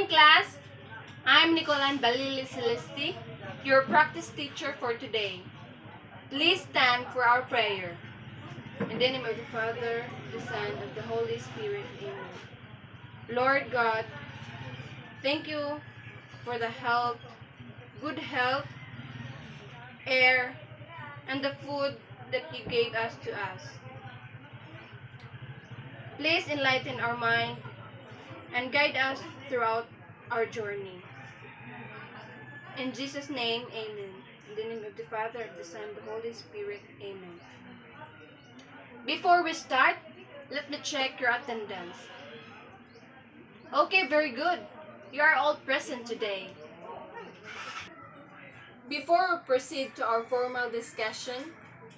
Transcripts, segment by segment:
class. I'm Nicolan Balili Celesti, your practice teacher for today. Please stand for our prayer. In the name of the Father, the Son, and the Holy Spirit. Amen. Lord God, thank you for the good health, air, and the food that you gave to us. Please enlighten our mind and guide us throughout our journey. In Jesus' name, amen. In the name of the Father, the Son, and the Holy Spirit, amen. Before we start, let me check your attendance. Okay, very good. You are all present today. Before we proceed to our formal discussion,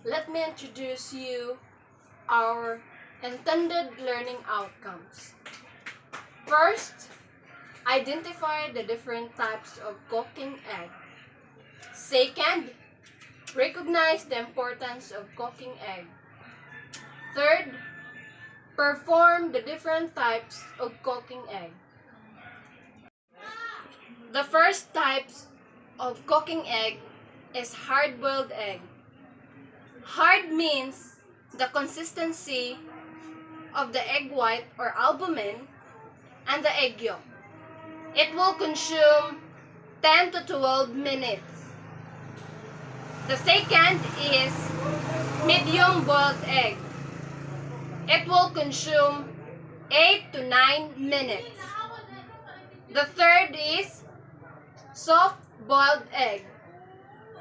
let me introduce you our intended learning outcomes. First, identify the different types of cooking egg. Second, recognize the importance of cooking egg. Third, perform the different types of cooking egg. The first types of cooking egg is hard-boiled egg. Hard means the consistency of the egg white or albumin and the egg yolk. It will consume 10 to 12 minutes. The second is medium boiled egg. It will consume 8 to 9 minutes. The third is soft boiled egg.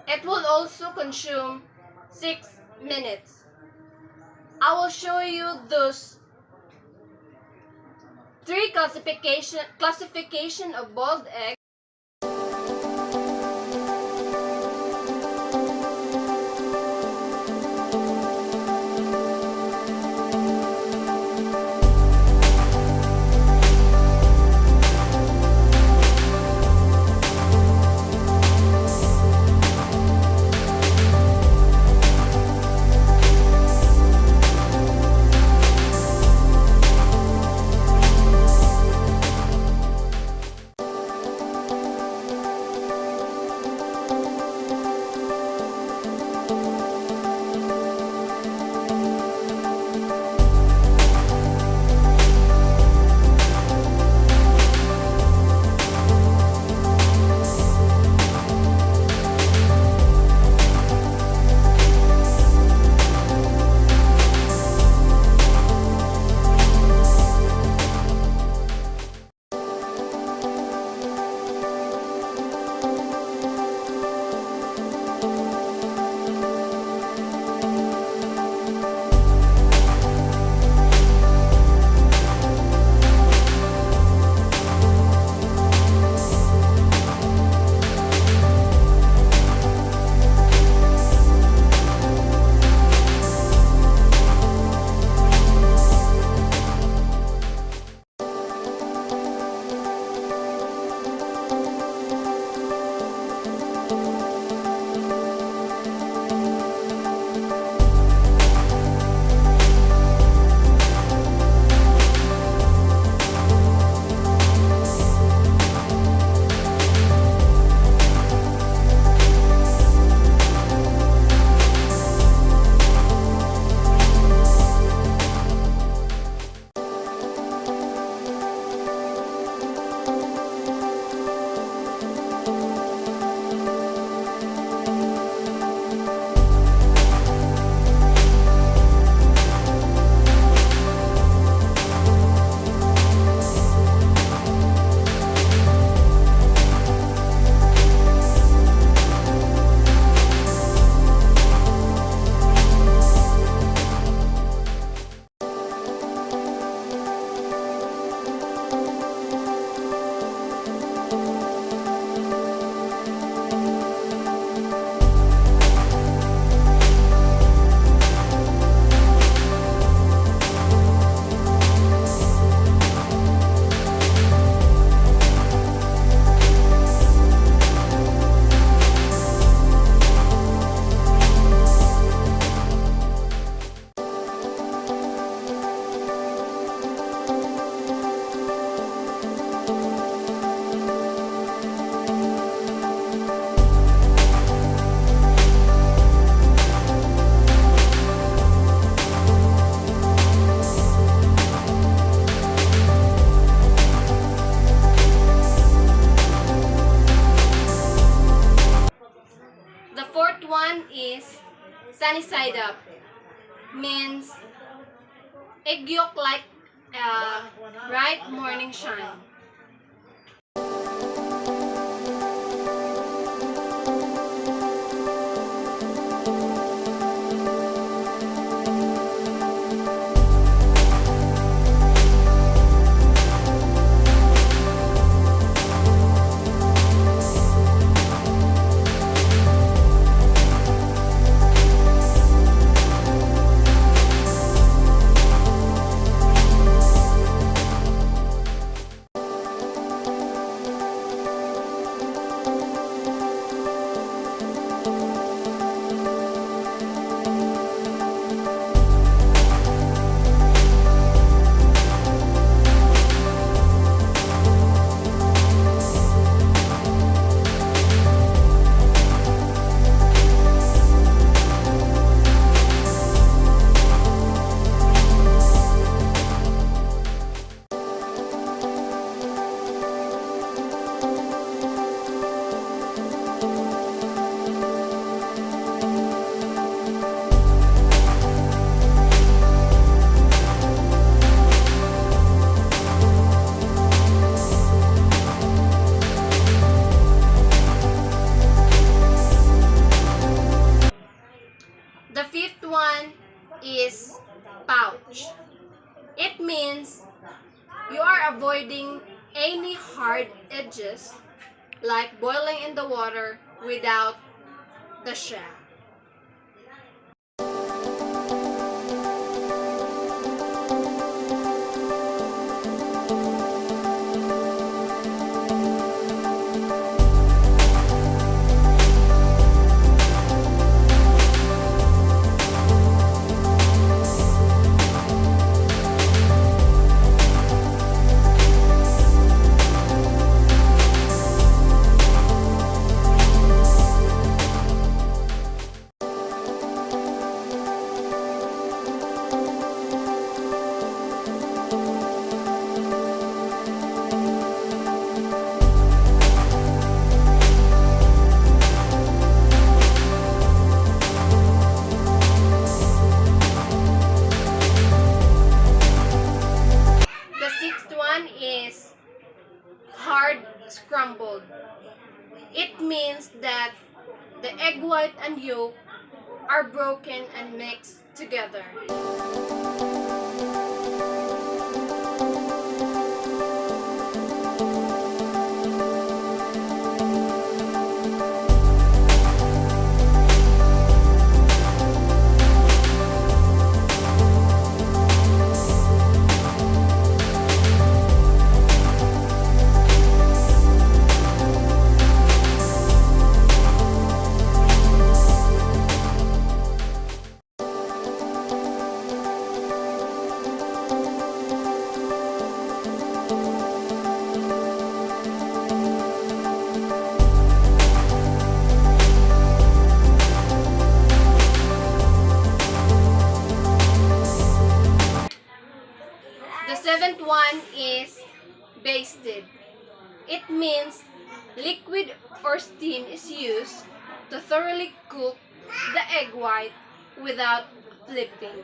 It will also consume 6 minutes. I will show you those three classification of boiled egg. sunny side up means egg yolk like a bright morning shine. The fifth one is pouch. It means you are avoiding any hard edges like boiling in the water without the shell. The sixth one is hard scrambled. It means that the egg white and yolk are broken and mixed together. The seventh one is basted. It means liquid or steam is used to thoroughly cook the egg white without flipping.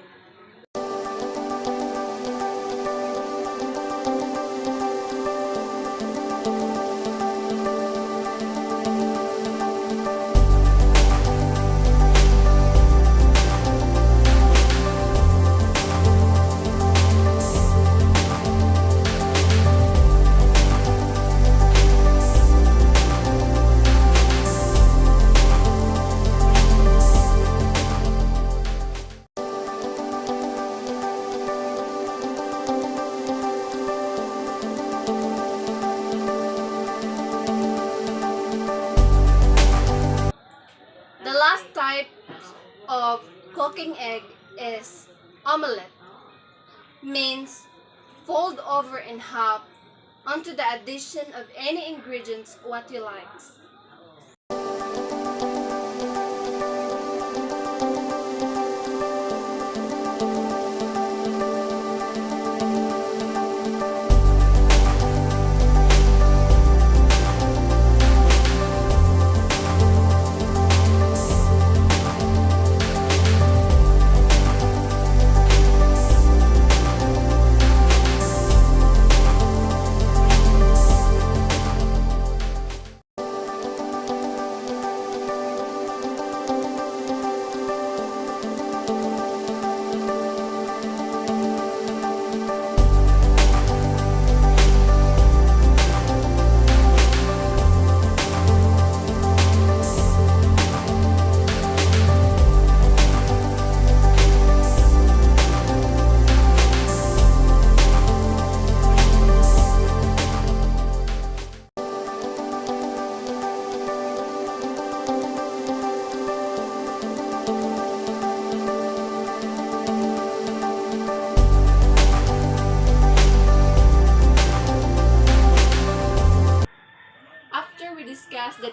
The last type of cooking egg is omelette. Means fold over in half onto the addition of any ingredients what you like.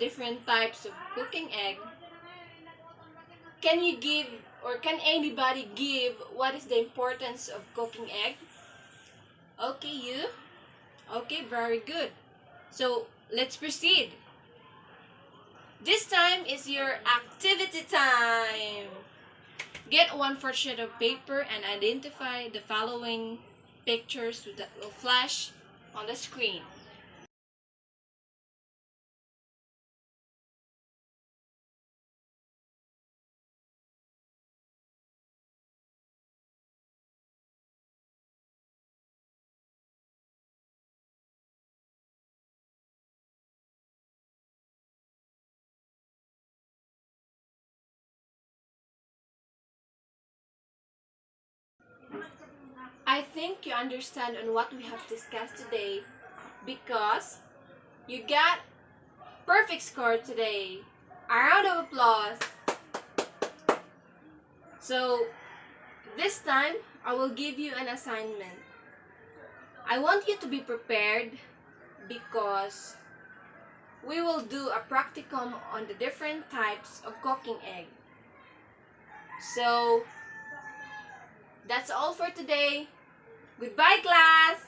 different types of cooking egg, can you give, or can anybody give, what is the importance of cooking egg? Okay, you? Okay, very good. So, let's proceed. This time is your activity time. Get 1/4 sheet of paper and identify the following pictures that will flash on the screen. I think you understand on what we have discussed today because you got perfect score today. A round of applause. So, this time I will give you an assignment. I want you to be prepared because we will do a practicum on the different types of cooking egg. So, that's all for today. Goodbye, class!